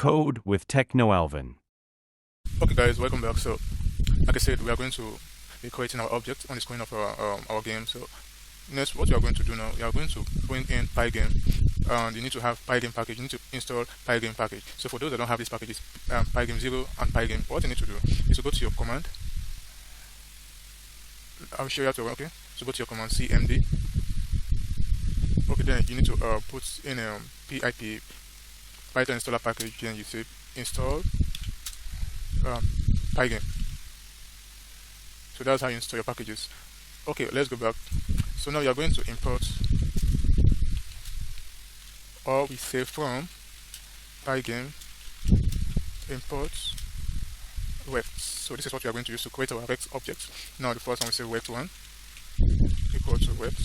Code with TechnoAlvin. Okay guys, welcome back. So like I said, we are going to be creating our object on the screen of our game. So next, what you are going to do now, you are going to bring in Pygame, and you need to have Pygame package. You need to install Pygame package. So for those that don't have these packages, Pygame 0 and Pygame, what you need to do is to go to your command. I'll show you how to work. Okay, so go to your command cmd. Okay, then you need to put in pip Python installer package. Then you say install Pygame. So that's how you install your packages. Okay, let's go back. So now you are going to import, or we say from Pygame import Rect. So this is what we are going to use to create our Rect object. Now the first one we say Rect1 equal to Rect.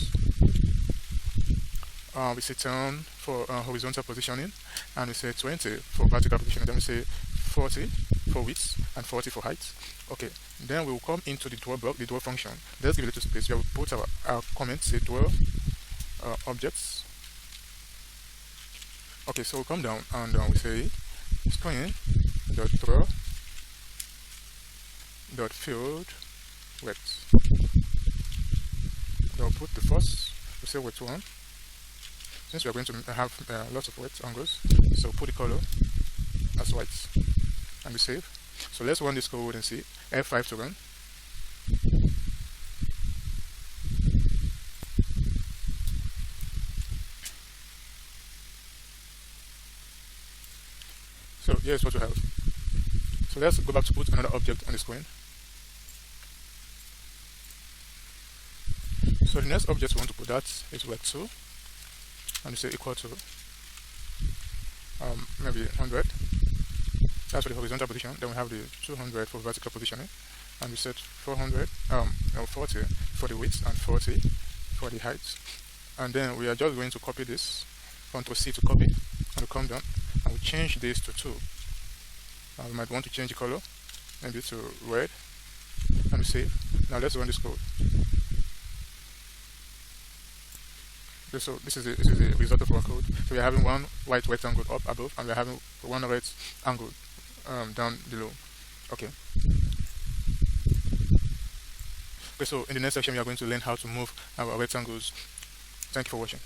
We say 10 for horizontal positioning, and we say 20 for vertical positioning. Then we say 40 for width and 40 for height. Okay, then we will come into the draw block, the draw function. Let's give it a little space. We will put our comment, say draw objects. Okay, so we'll come down and we say screen dot draw dot field Rect. Then we'll put the first, we say Rect1. Since we are going to have lots of rectangles, so put the color as white and we save. So let's run this code and see. F5 to run. So here's what we have. So let's go back to put another object on the screen. So the next object we want to put, that is Rect2, and we say equal to maybe 100. That's for the horizontal position. Then we have the 200 for vertical positioning, and we set 400, 40 for the width and 40 for the height. And then we are just going to copy this, Ctrl C to copy, and we come down and we change this to 2. And we might want to change the color, maybe to red, and we save. Now let's run this code. Okay, so this is the result of our code. So we are having one white rectangle up above, and we are having one red angle down below. Okay. Okay, so in the next section we are going to learn how to move our rectangles. Thank you for watching.